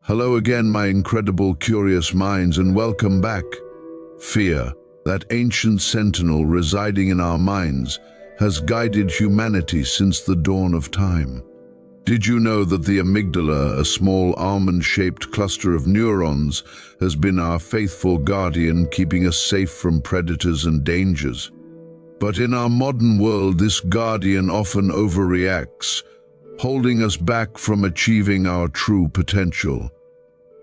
Hello again, my incredible, curious minds, and welcome back. Fear, that ancient sentinel residing in our minds, has guided humanity since the dawn of time. Did you know that the amygdala, a small almond-shaped cluster of neurons, has been our faithful guardian, keeping us safe from predators and dangers? But in our modern world, this guardian often overreacts, holding us back from achieving our true potential.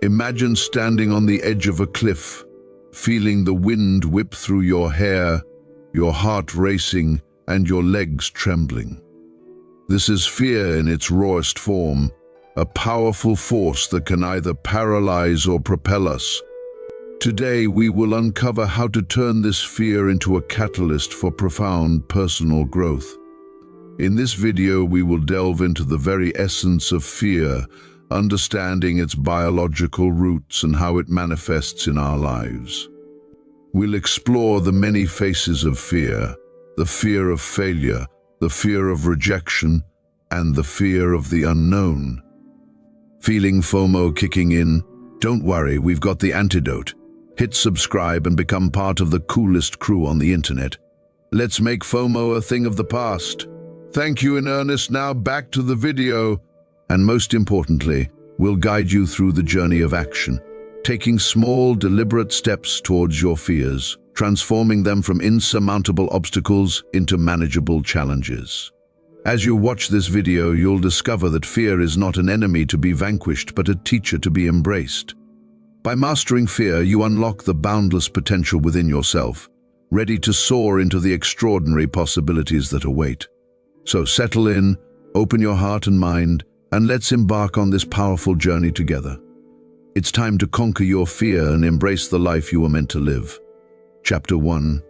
Imagine standing on the edge of a cliff, feeling the wind whip through your hair, your heart racing, and your legs trembling. This is fear in its rawest form, a powerful force that can either paralyze or propel us. Today, we will uncover how to turn this fear into a catalyst for profound personal growth. In this video, we will delve into the very essence of fear, understanding its biological roots and how it manifests in our lives. We'll explore the many faces of fear, the fear of failure, the fear of rejection, and the fear of the unknown. Feeling FOMO kicking in? Don't worry, we've got the antidote. Hit subscribe and become part of the coolest crew on the internet. Let's make FOMO a thing of the past. Thank you in earnest. Now back to the video. And most importantly, we'll guide you through the journey of action, taking small, deliberate steps towards your fears, transforming them from insurmountable obstacles into manageable challenges. As you watch this video, you'll discover that fear is not an enemy to be vanquished, but a teacher to be embraced. By mastering fear, you unlock the boundless potential within yourself, ready to soar into the extraordinary possibilities that await. So settle in, open your heart and mind, and let's embark on this powerful journey together. It's time to conquer your fear and embrace the life you were meant to live. Chapter 1.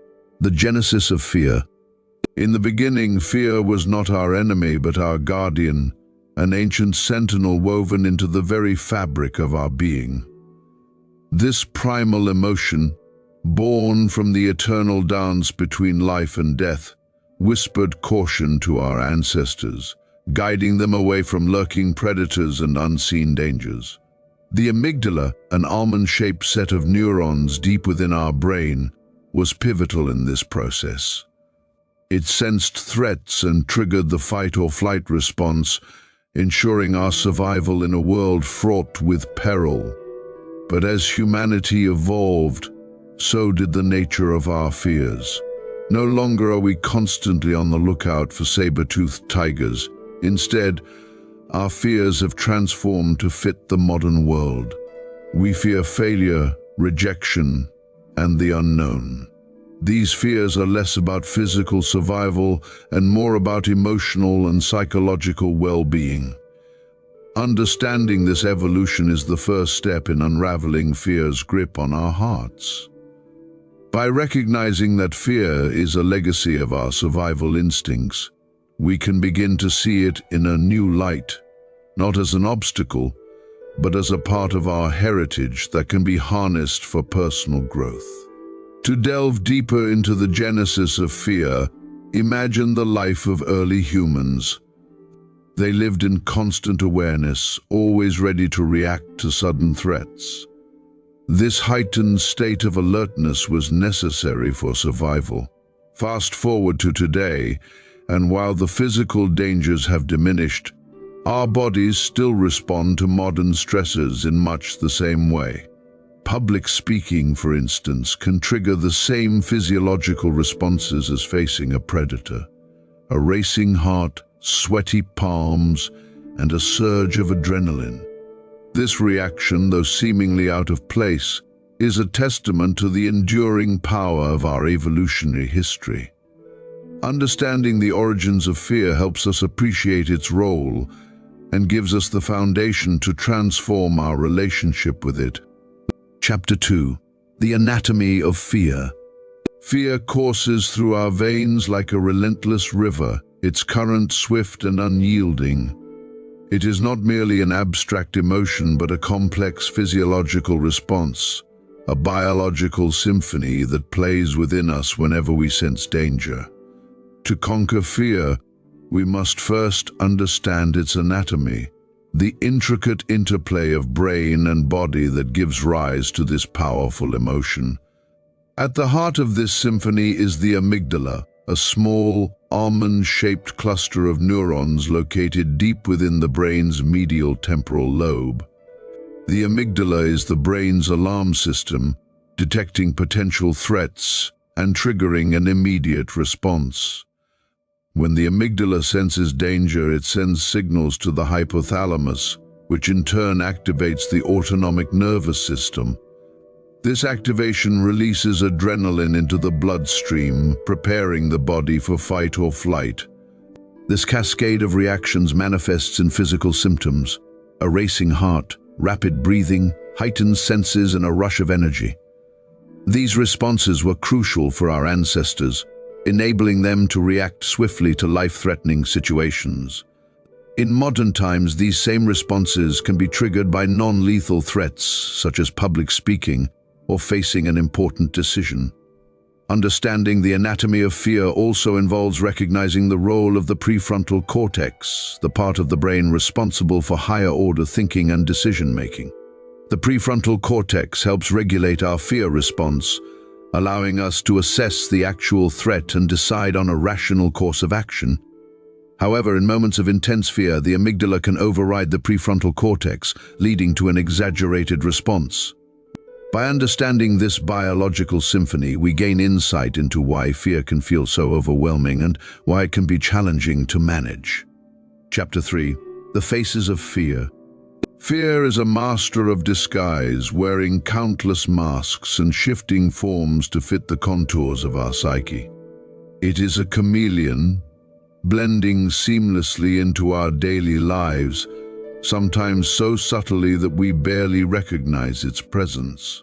The Genesis of Fear. In the beginning, fear was not our enemy, but our guardian, an ancient sentinel woven into the very fabric of our being. This primal emotion, born from the eternal dance between life and death, whispered caution to our ancestors, guiding them away from lurking predators and unseen dangers. The amygdala, an almond-shaped set of neurons deep within our brain, was pivotal in this process. It sensed threats and triggered the fight-or-flight response, ensuring our survival in a world fraught with peril. But as humanity evolved, so did the nature of our fears. No longer are we constantly on the lookout for saber-toothed tigers. Instead, our fears have transformed to fit the modern world. We fear failure, rejection, and the unknown. These fears are less about physical survival and more about emotional and psychological well-being. Understanding this evolution is the first step in unraveling fear's grip on our hearts. By recognizing that fear is a legacy of our survival instincts, we can begin to see it in a new light, not as an obstacle, but as a part of our heritage that can be harnessed for personal growth. To delve deeper into the genesis of fear, imagine the life of early humans. They lived in constant awareness, always ready to react to sudden threats. This heightened state of alertness was necessary for survival. Fast forward to today, and while the physical dangers have diminished, our bodies still respond to modern stressors in much the same way. Public speaking, for instance, can trigger the same physiological responses as facing a predator. A racing heart, sweaty palms, and a surge of adrenaline. This reaction, though seemingly out of place, is a testament to the enduring power of our evolutionary history. Understanding the origins of fear helps us appreciate its role and gives us the foundation to transform our relationship with it. Chapter 2. The Anatomy of Fear. Fear courses through our veins like a relentless river, its current swift and unyielding. It is not merely an abstract emotion, but a complex physiological response, a biological symphony that plays within us whenever we sense danger. To conquer fear, we must first understand its anatomy. the intricate interplay of brain and body that gives rise to this powerful emotion. At the heart of this symphony is the amygdala, a small, almond-shaped cluster of neurons located deep within the brain's medial temporal lobe. The amygdala is the brain's alarm system, detecting potential threats and triggering an immediate response. When the amygdala senses danger, it sends signals to the hypothalamus, which in turn activates the autonomic nervous system. This activation releases adrenaline into the bloodstream, preparing the body for fight or flight. This cascade of reactions manifests in physical symptoms: a racing heart, rapid breathing, heightened senses, and a rush of energy. These responses were crucial for our ancestors, enabling them to react swiftly to life-threatening situations. In modern times, these same responses can be triggered by non-lethal threats, such as public speaking or facing an important decision. Understanding the anatomy of fear also involves recognizing the role of the prefrontal cortex, the part of the brain responsible for higher-order thinking and decision-making. The prefrontal cortex helps regulate our fear response, allowing us to assess the actual threat and decide on a rational course of action. However, in moments of intense fear, the amygdala can override the prefrontal cortex, leading to an exaggerated response. By understanding this biological symphony, we gain insight into why fear can feel so overwhelming and why it can be challenging to manage. Chapter 3. The Faces of Fear. Fear is a master of disguise, wearing countless masks and shifting forms to fit the contours of our psyche. It is a chameleon, blending seamlessly into our daily lives, sometimes so subtly that we barely recognize its presence.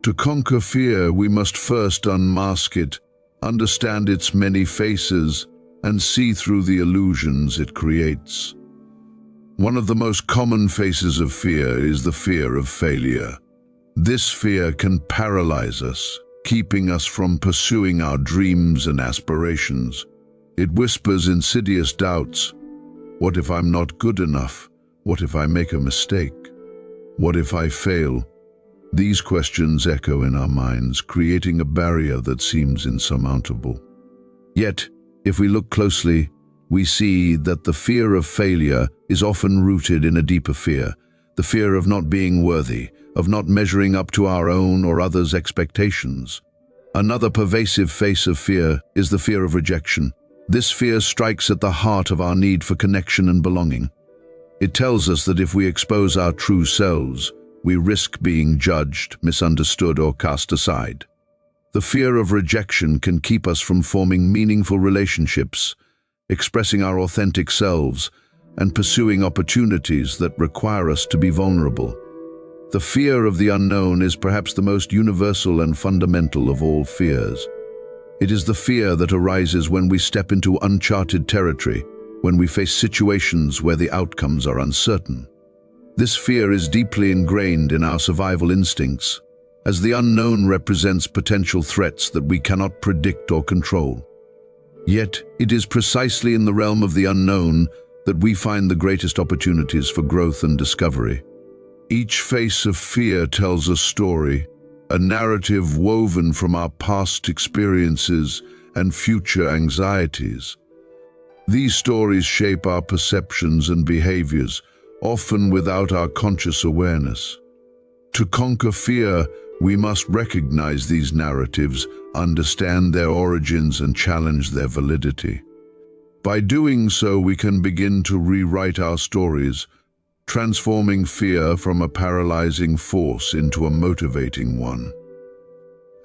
To conquer fear, we must first unmask it, understand its many faces, and see through the illusions it creates. One of the most common faces of fear is the fear of failure. This fear can paralyze us, keeping us from pursuing our dreams and aspirations. It whispers insidious doubts. What if I'm not good enough? What if I make a mistake? What if I fail? These questions echo in our minds, creating a barrier that seems insurmountable. Yet, if we look closely, we see that the fear of failure is often rooted in a deeper fear, the fear of not being worthy, of not measuring up to our own or others' expectations. Another pervasive face of fear is the fear of rejection. This fear strikes at the heart of our need for connection and belonging. It tells us that if we expose our true selves, we risk being judged, misunderstood, or cast aside. The fear of rejection can keep us from forming meaningful relationships, expressing our authentic selves, and pursuing opportunities that require us to be vulnerable. The fear of the unknown is perhaps the most universal and fundamental of all fears. It is the fear that arises when we step into uncharted territory, when we face situations where the outcomes are uncertain. This fear is deeply ingrained in our survival instincts, as the unknown represents potential threats that we cannot predict or control. Yet, it is precisely in the realm of the unknown that we find the greatest opportunities for growth and discovery. Each face of fear tells a story, a narrative woven from our past experiences and future anxieties. These stories shape our perceptions and behaviors, often without our conscious awareness. To conquer fear, we must recognize these narratives, understand their origins, and challenge their validity. By doing so, we can begin to rewrite our stories, transforming fear from a paralyzing force into a motivating one.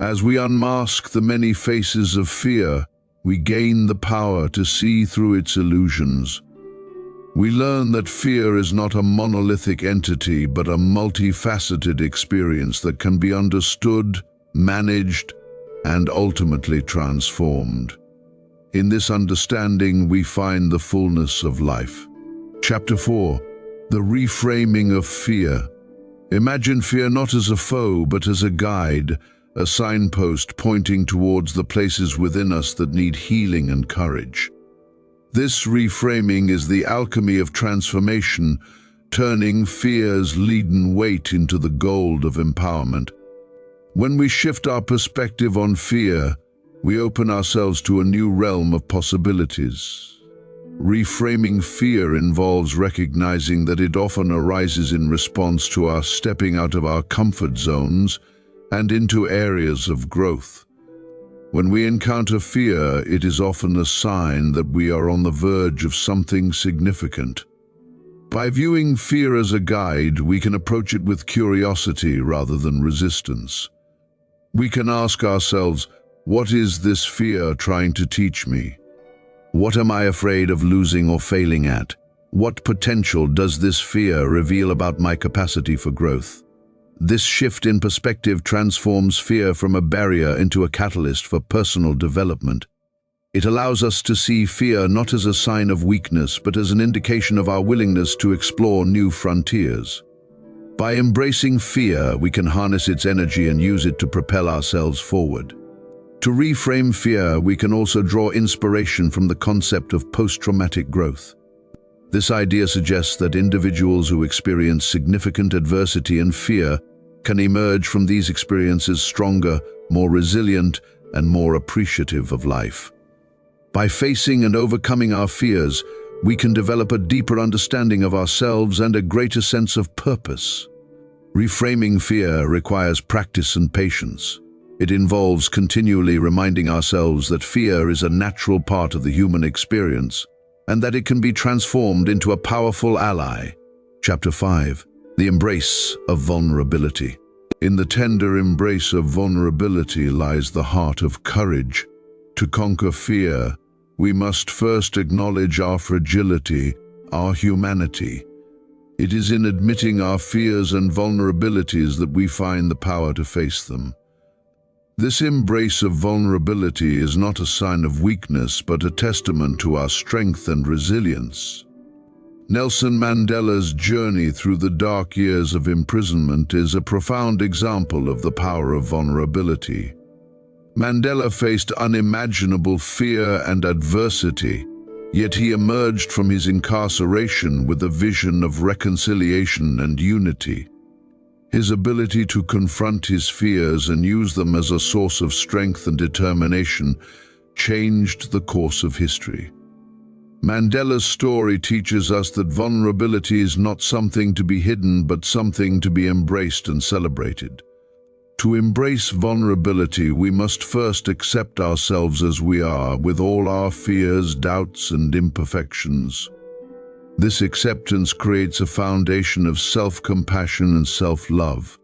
As we unmask the many faces of fear, we gain the power to see through its illusions. We learn that fear is not a monolithic entity, but a multifaceted experience that can be understood, managed, and ultimately transformed. In this understanding, we find the fullness of life. Chapter 4. The Reframing of Fear. Imagine fear not as a foe, but as a guide, a signpost pointing towards the places within us that need healing and courage. This reframing is the alchemy of transformation, turning fear's leaden weight into the gold of empowerment. When we shift our perspective on fear, we open ourselves to a new realm of possibilities. Reframing fear involves recognizing that it often arises in response to our stepping out of our comfort zones and into areas of growth. When we encounter fear, it is often a sign that we are on the verge of something significant. By viewing fear as a guide, we can approach it with curiosity rather than resistance. We can ask ourselves, what is this fear trying to teach me? What am I afraid of losing or failing at? What potential does this fear reveal about my capacity for growth? This shift in perspective transforms fear from a barrier into a catalyst for personal development. It allows us to see fear not as a sign of weakness, but as an indication of our willingness to explore new frontiers. By embracing fear, we can harness its energy and use it to propel ourselves forward. To reframe fear, we can also draw inspiration from the concept of post-traumatic growth. This idea suggests that individuals who experience significant adversity and fear can emerge from these experiences stronger, more resilient, and more appreciative of life. By facing and overcoming our fears, we can develop a deeper understanding of ourselves and a greater sense of purpose. Reframing fear requires practice and patience. It involves continually reminding ourselves that fear is a natural part of the human experience and that it can be transformed into a powerful ally. Chapter 5. The Embrace of Vulnerability. In the tender embrace of vulnerability lies the heart of courage. To conquer fear, we must first acknowledge our fragility, our humanity. It is in admitting our fears and vulnerabilities that we find the power to face them. This embrace of vulnerability is not a sign of weakness, but a testament to our strength and resilience. Nelson Mandela's journey through the dark years of imprisonment is a profound example of the power of vulnerability. Mandela faced unimaginable fear and adversity, yet he emerged from his incarceration with a vision of reconciliation and unity. His ability to confront his fears and use them as a source of strength and determination changed the course of history. Mandela's story teaches us that vulnerability is not something to be hidden, but something to be embraced and celebrated. To embrace vulnerability, we must first accept ourselves as we are, with all our fears, doubts, and imperfections. This acceptance creates a foundation of self-compassion and self-love,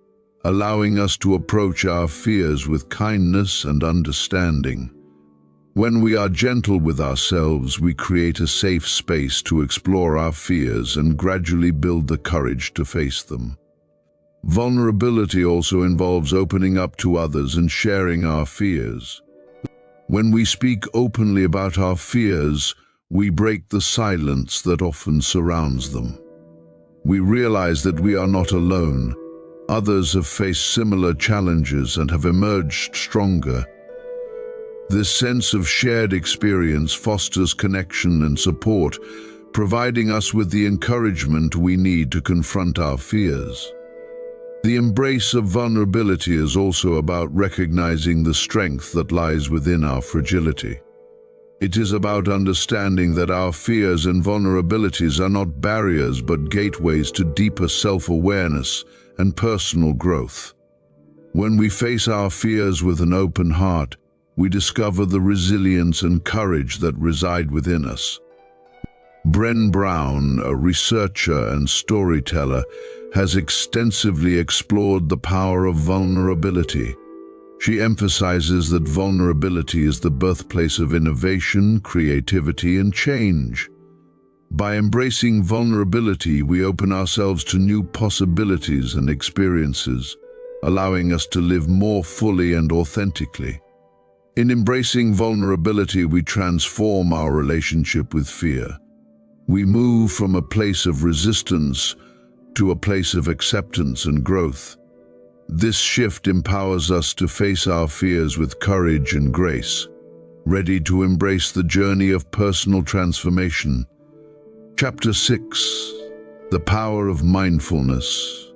allowing us to approach our fears with kindness and understanding. When we are gentle with ourselves, we create a safe space to explore our fears and gradually build the courage to face them. Vulnerability also involves opening up to others and sharing our fears. When we speak openly about our fears, we break the silence that often surrounds them. We realize that we are not alone. Others have faced similar challenges and have emerged stronger. This sense of shared experience fosters connection and support, providing us with the encouragement we need to confront our fears. The embrace of vulnerability is also about recognizing the strength that lies within our fragility. It is about understanding that our fears and vulnerabilities are not barriers but gateways to deeper self-awareness and personal growth. When we face our fears with an open heart, we discover the resilience and courage that reside within us. Brené Brown, a researcher and storyteller, has extensively explored the power of vulnerability. She emphasizes that vulnerability is the birthplace of innovation, creativity, and change. By embracing vulnerability, we open ourselves to new possibilities and experiences, allowing us to live more fully and authentically. In embracing vulnerability, we transform our relationship with fear. We move from a place of resistance to a place of acceptance and growth. This shift empowers us to face our fears with courage and grace. ready to embrace the journey of personal transformation. Chapter 6: The Power of Mindfulness.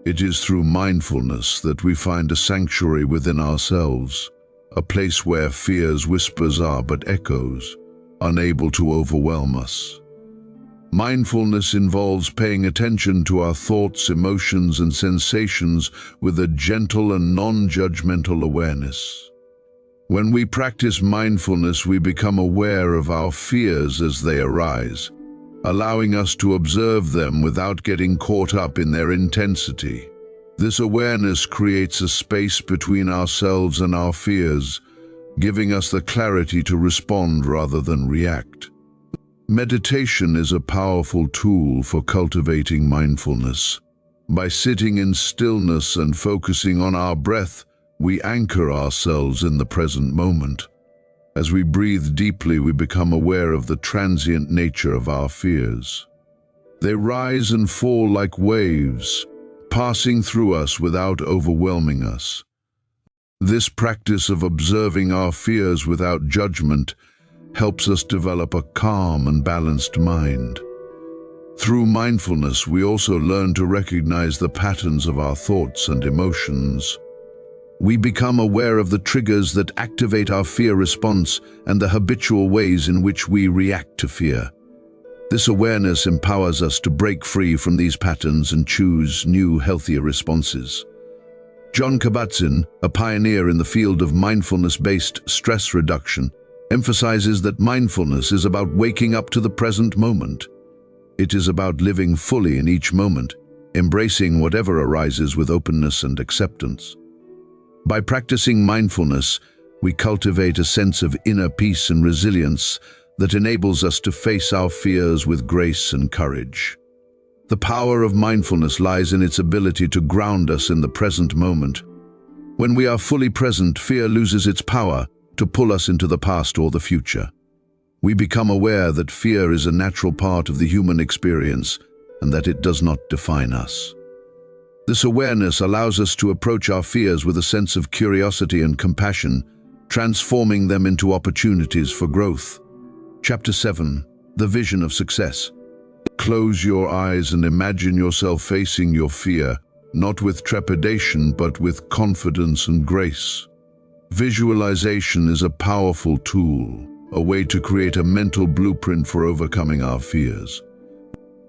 It is through mindfulness that we find a sanctuary within ourselves, a place where fear's whispers are but echoes, unable to overwhelm us. Mindfulness involves paying attention to our thoughts, emotions, and sensations with a gentle and non-judgmental awareness. When we practice mindfulness, we become aware of our fears as they arise, allowing us to observe them without getting caught up in their intensity. This awareness creates a space between ourselves and our fears, giving us the clarity to respond rather than react. Meditation is a powerful tool for cultivating mindfulness. By sitting in stillness and focusing on our breath, we anchor ourselves in the present moment. As we breathe deeply, we become aware of the transient nature of our fears. They rise and fall like waves, passing through us without overwhelming us. This practice of observing our fears without judgment helps us develop a calm and balanced mind. Through mindfulness, we also learn to recognize the patterns of our thoughts and emotions. We become aware of the triggers that activate our fear response and the habitual ways in which we react to fear. This awareness empowers us to break free from these patterns and choose new, healthier responses. Jon Kabat-Zinn, a pioneer in the field of mindfulness-based stress reduction, emphasizes that mindfulness is about waking up to the present moment. It is about living fully in each moment, embracing whatever arises with openness and acceptance. By practicing mindfulness, we cultivate a sense of inner peace and resilience that enables us to face our fears with grace and courage. The power of mindfulness lies in its ability to ground us in the present moment. When we are fully present, fear loses its power to pull us into the past or the future. We become aware that fear is a natural part of the human experience and that it does not define us. This awareness allows us to approach our fears with a sense of curiosity and compassion, transforming them into opportunities for growth. Chapter 7: The Vision of Success. Close your eyes and imagine yourself facing your fear, not with trepidation but with confidence and grace. Visualization is a powerful tool, a way to create a mental blueprint for overcoming our fears.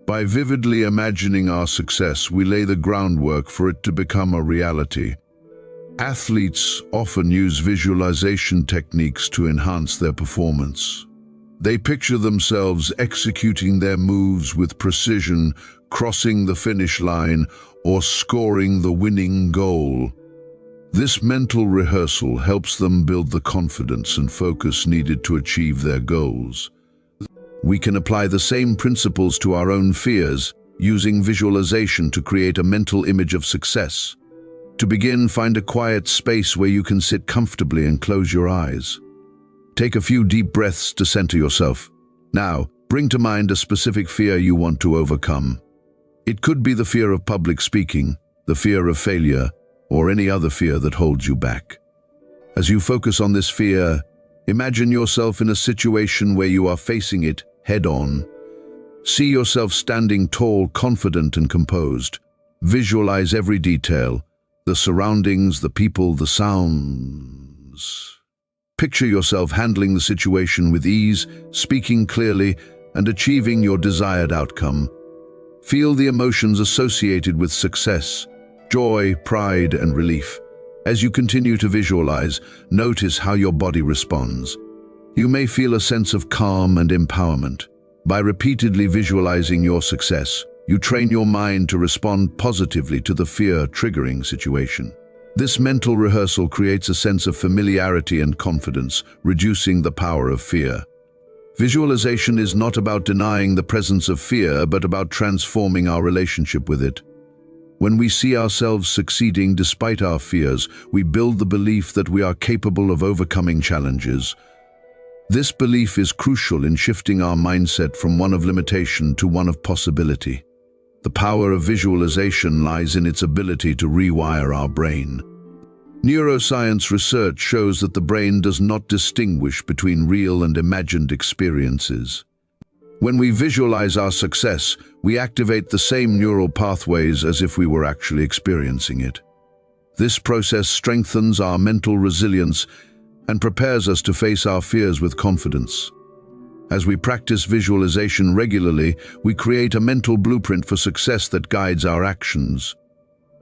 By vividly imagining our success, we lay the groundwork for it to become a reality. Athletes often use visualization techniques to enhance their performance. They picture themselves executing their moves with precision, crossing the finish line, or scoring the winning goal. This mental rehearsal helps them build the confidence and focus needed to achieve their goals. We can apply the same principles to our own fears, using visualization to create a mental image of success. To begin, find a quiet space where you can sit comfortably and close your eyes. Take a few deep breaths to center yourself. Now, bring to mind a specific fear you want to overcome. It could be the fear of public speaking, the fear of failure, or any other fear that holds you back. As you focus on this fear, imagine yourself in a situation where you are facing it head-on. See yourself standing tall, confident, and composed. Visualize every detail, the surroundings, the people, the sounds. Picture yourself handling the situation with ease, speaking clearly, and achieving your desired outcome. Feel the emotions associated with success: joy, pride, and relief. As you continue to visualize, notice how your body responds. You may feel a sense of calm and empowerment. By repeatedly visualizing your success, you train your mind to respond positively to the fear-triggering situation. This mental rehearsal creates a sense of familiarity and confidence, reducing the power of fear. Visualization is not about denying the presence of fear, but about transforming our relationship with it. When we see ourselves succeeding despite our fears, we build the belief that we are capable of overcoming challenges. This belief is crucial in shifting our mindset from one of limitation to one of possibility. The power of visualization lies in its ability to rewire our brain. Neuroscience research shows that the brain does not distinguish between real and imagined experiences. When we visualize our success, we activate the same neural pathways as if we were actually experiencing it. This process strengthens our mental resilience and prepares us to face our fears with confidence. As we practice visualization regularly, we create a mental blueprint for success that guides our actions.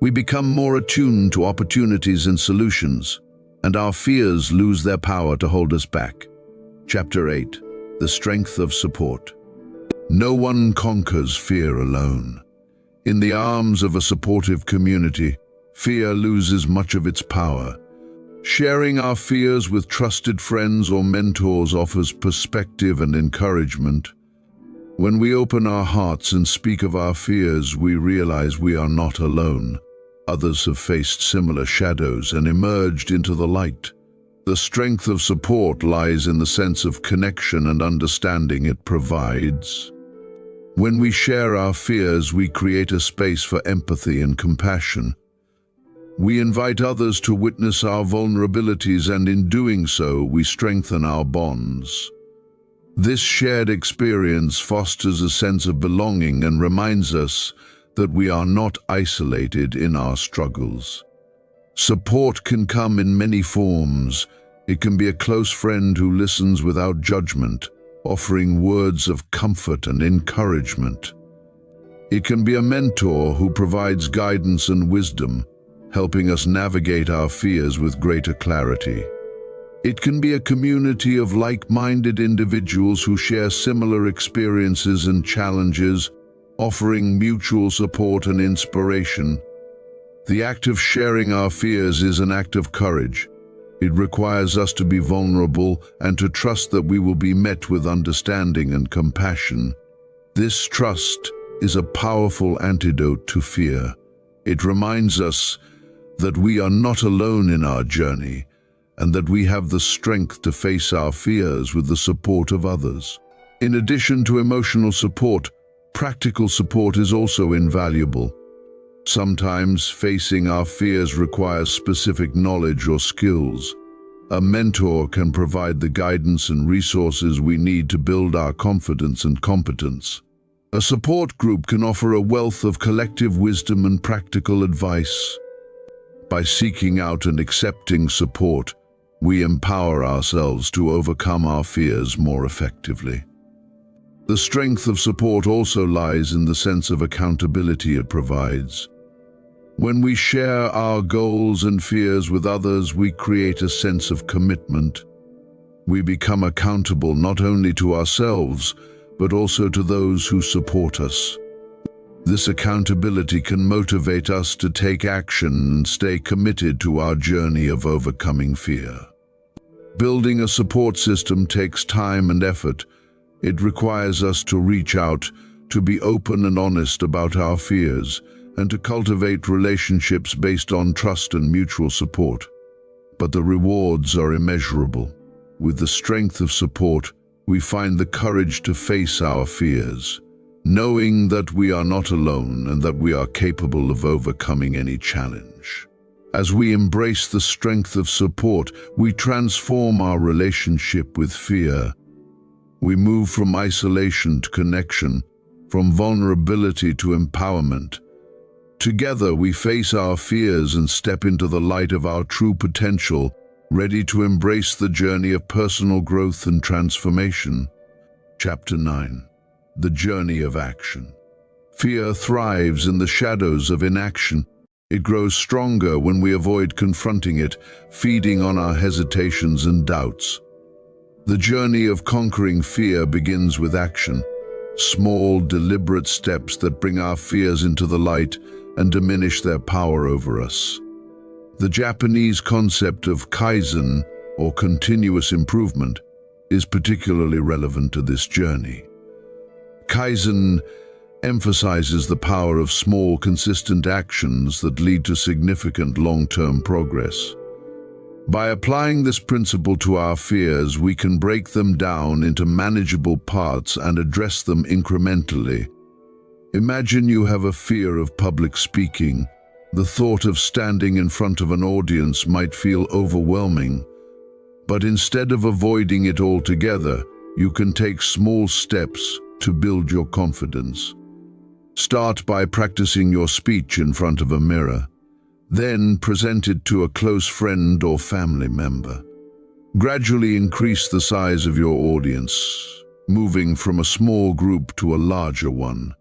We become more attuned to opportunities and solutions, and our fears lose their power to hold us back. Chapter 8. The Strength of Support. No one conquers fear alone. In the arms of a supportive community, fear loses much of its power. Sharing our fears with trusted friends or mentors offers perspective and encouragement. When we open our hearts and speak of our fears, we realize we are not alone. Others have faced similar shadows and emerged into the light. The strength of support lies in the sense of connection and understanding it provides. When we share our fears, we create a space for empathy and compassion. We invite others to witness our vulnerabilities, and in doing so, we strengthen our bonds. This shared experience fosters a sense of belonging and reminds us that we are not isolated in our struggles. Support can come in many forms. It can be a close friend who listens without judgment, offering words of comfort and encouragement. It can be a mentor who provides guidance and wisdom, helping us navigate our fears with greater clarity. It can be a community of like-minded individuals who share similar experiences and challenges, offering mutual support and inspiration. The act of sharing our fears is an act of courage. It requires us to be vulnerable and to trust that we will be met with understanding and compassion. This trust is a powerful antidote to fear. It reminds us that we are not alone in our journey, and that we have the strength to face our fears with the support of others. In addition to emotional support, practical support is also invaluable. Sometimes facing our fears requires specific knowledge or skills. A mentor can provide the guidance and resources we need to build our confidence and competence. A support group can offer a wealth of collective wisdom and practical advice. By seeking out and accepting support, we empower ourselves to overcome our fears more effectively. The strength of support also lies in the sense of accountability it provides. When we share our goals and fears with others, we create a sense of commitment. We become accountable not only to ourselves, but also to those who support us. This accountability can motivate us to take action and stay committed to our journey of overcoming fear. Building a support system takes time and effort. It requires us to reach out, to be open and honest about our fears, and to cultivate relationships based on trust and mutual support. But the rewards are immeasurable. With the strength of support, we find the courage to face our fears, knowing that we are not alone and that we are capable of overcoming any challenge. As we embrace the strength of support, we transform our relationship with fear. We move from isolation to connection, from vulnerability to empowerment. Together we face our fears and step into the light of our true potential, ready to embrace the journey of personal growth and transformation. Chapter 9. The Journey of Action. Fear thrives in the shadows of inaction. It grows stronger when we avoid confronting it, feeding on our hesitations and doubts. The journey of conquering fear begins with action. Small, deliberate steps that bring our fears into the light and diminish their power over us. The Japanese concept of kaizen, or continuous improvement, is particularly relevant to this journey. Kaizen emphasizes the power of small, consistent actions that lead to significant long-term progress. By applying this principle to our fears, we can break them down into manageable parts and address them incrementally. Imagine you have a fear of public speaking. The thought of standing in front of an audience might feel overwhelming, but instead of avoiding it altogether, you can take small steps to build your confidence. Start by practicing your speech in front of a mirror. Then present it to a close friend or family member. Gradually increase the size of your audience, moving from a small group to a larger one.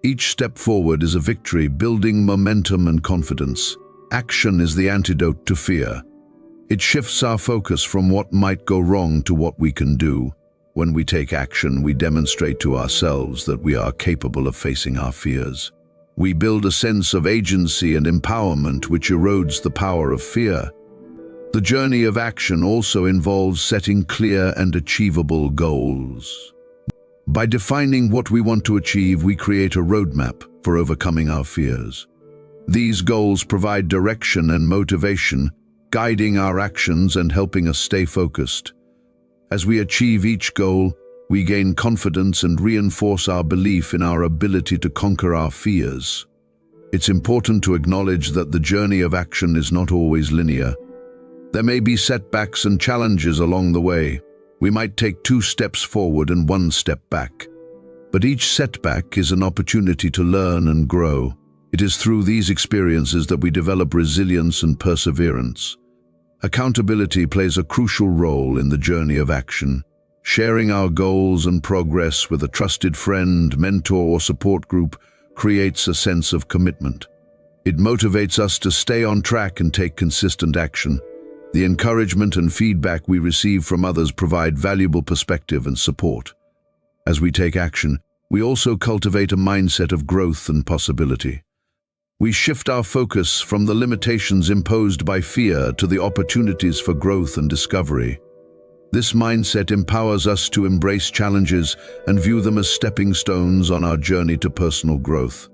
Each step forward is a victory, building momentum and confidence. Action is the antidote to fear. It shifts our focus from what might go wrong to what we can do. When we take action, we demonstrate to ourselves that we are capable of facing our fears. We build a sense of agency and empowerment which erodes the power of fear. The journey of action also involves setting clear and achievable goals. By defining what we want to achieve, we create a roadmap for overcoming our fears. These goals provide direction and motivation, guiding our actions and helping us stay focused. As we achieve each goal, we gain confidence and reinforce our belief in our ability to conquer our fears. It's important to acknowledge that the journey of action is not always linear. There may be setbacks and challenges along the way. We might take 2 steps forward and 1 step back. But each setback is an opportunity to learn and grow. It is through these experiences that we develop resilience and perseverance. Accountability plays a crucial role in the journey of action. Sharing our goals and progress with a trusted friend, mentor, or support group creates a sense of commitment. It motivates us to stay on track and take consistent action. The encouragement and feedback we receive from others provide valuable perspective and support. As we take action, we also cultivate a mindset of growth and possibility. We shift our focus from the limitations imposed by fear to the opportunities for growth and discovery. This mindset empowers us to embrace challenges and view them as stepping stones on our journey to personal growth.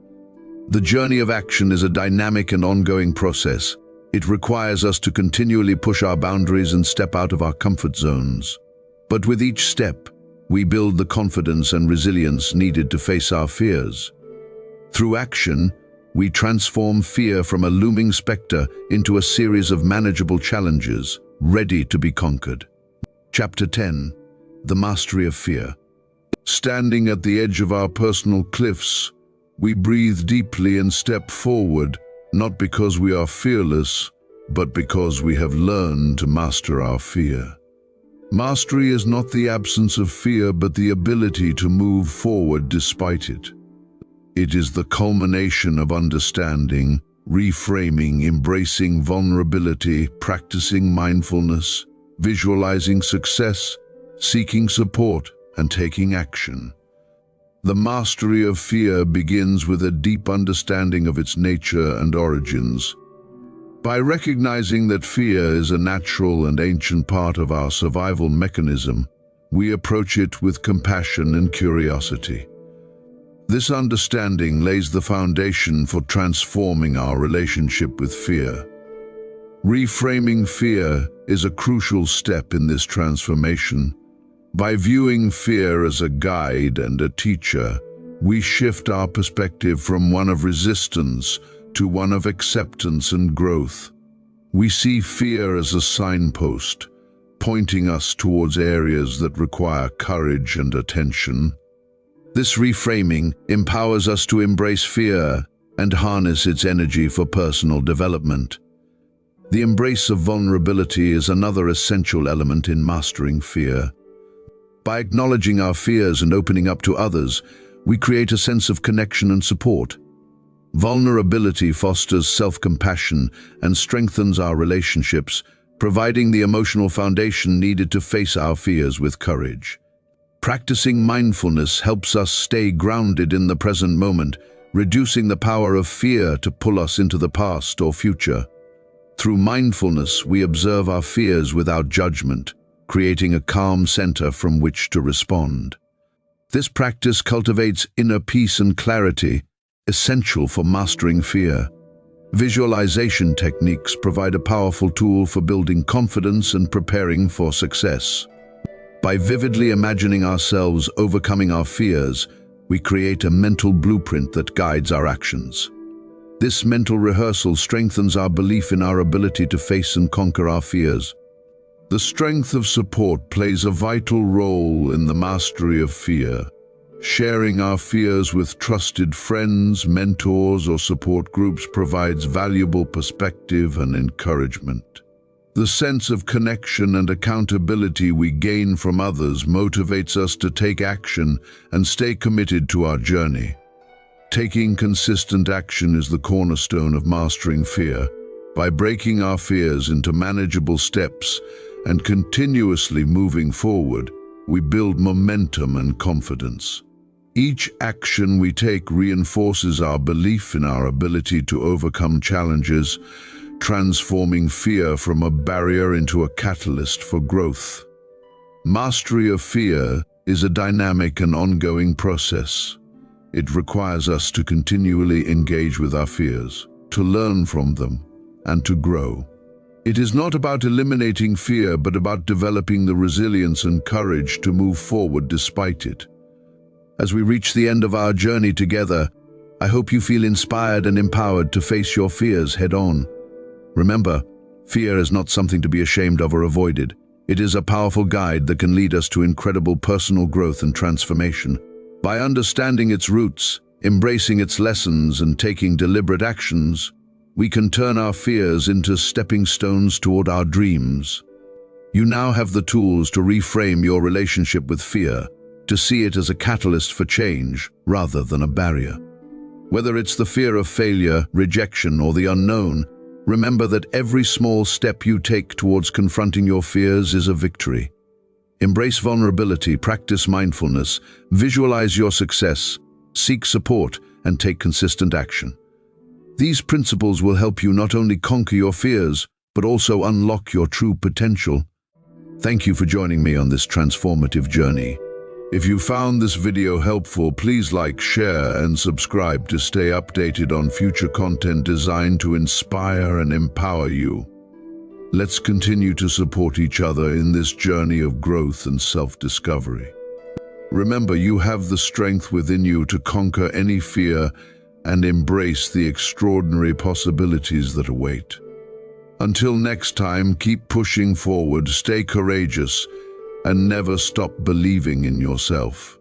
The journey of action is a dynamic and ongoing process. It requires us to continually push our boundaries and step out of our comfort zones. But with each step, we build the confidence and resilience needed to face our fears. Through action, we transform fear from a looming specter into a series of manageable challenges, ready to be conquered. Chapter 10. The Mastery of Fear. Standing at the edge of our personal cliffs, we breathe deeply and step forward, not because we are fearless, but because we have learned to master our fear. Mastery is not the absence of fear, but the ability to move forward despite it. It is the culmination of understanding, reframing, embracing vulnerability, practicing mindfulness, visualizing success, seeking support, and taking action. The mastery of fear begins with a deep understanding of its nature and origins. By recognizing that fear is a natural and ancient part of our survival mechanism, we approach it with compassion and curiosity. This understanding lays the foundation for transforming our relationship with fear. Reframing fear is a crucial step in this transformation. By viewing fear as a guide and a teacher, we shift our perspective from one of resistance to one of acceptance and growth. We see fear as a signpost, pointing us towards areas that require courage and attention. This reframing empowers us to embrace fear and harness its energy for personal development. The embrace of vulnerability is another essential element in mastering fear. By acknowledging our fears and opening up to others, we create a sense of connection and support. Vulnerability fosters self-compassion and strengthens our relationships, providing the emotional foundation needed to face our fears with courage. Practicing mindfulness helps us stay grounded in the present moment, reducing the power of fear to pull us into the past or future. Through mindfulness, we observe our fears without judgment, creating a calm center from which to respond. This practice cultivates inner peace and clarity, essential for mastering fear. Visualization techniques provide a powerful tool for building confidence and preparing for success. By vividly imagining ourselves overcoming our fears, we create a mental blueprint that guides our actions. This mental rehearsal strengthens our belief in our ability to face and conquer our fears. The strength of support plays a vital role in the mastery of fear. Sharing our fears with trusted friends, mentors, or support groups provides valuable perspective and encouragement. The sense of connection and accountability we gain from others motivates us to take action and stay committed to our journey. Taking consistent action is the cornerstone of mastering fear. By breaking our fears into manageable steps and continuously moving forward, we build momentum and confidence. Each action we take reinforces our belief in our ability to overcome challenges, transforming fear from a barrier into a catalyst for growth. Mastery of fear is a dynamic and ongoing process. It requires us to continually engage with our fears, to learn from them, and to grow. It is not about eliminating fear, but about developing the resilience and courage to move forward despite it. As we reach the end of our journey together, I hope you feel inspired and empowered to face your fears head-on. Remember, fear is not something to be ashamed of or avoided. It is a powerful guide that can lead us to incredible personal growth and transformation. By understanding its roots, embracing its lessons, and taking deliberate actions, we can turn our fears into stepping stones toward our dreams. You now have the tools to reframe your relationship with fear, to see it as a catalyst for change rather than a barrier. Whether it's the fear of failure, rejection, or the unknown, remember that every small step you take towards confronting your fears is a victory. Embrace vulnerability, practice mindfulness, visualize your success, seek support, and take consistent action. These principles will help you not only conquer your fears, but also unlock your true potential. Thank you for joining me on this transformative journey. If you found this video helpful, please like, share, and subscribe to stay updated on future content designed to inspire and empower you. Let's continue to support each other in this journey of growth and self-discovery. Remember, you have the strength within you to conquer any fear and embrace the extraordinary possibilities that await. Until next time, keep pushing forward, stay courageous, and never stop believing in yourself.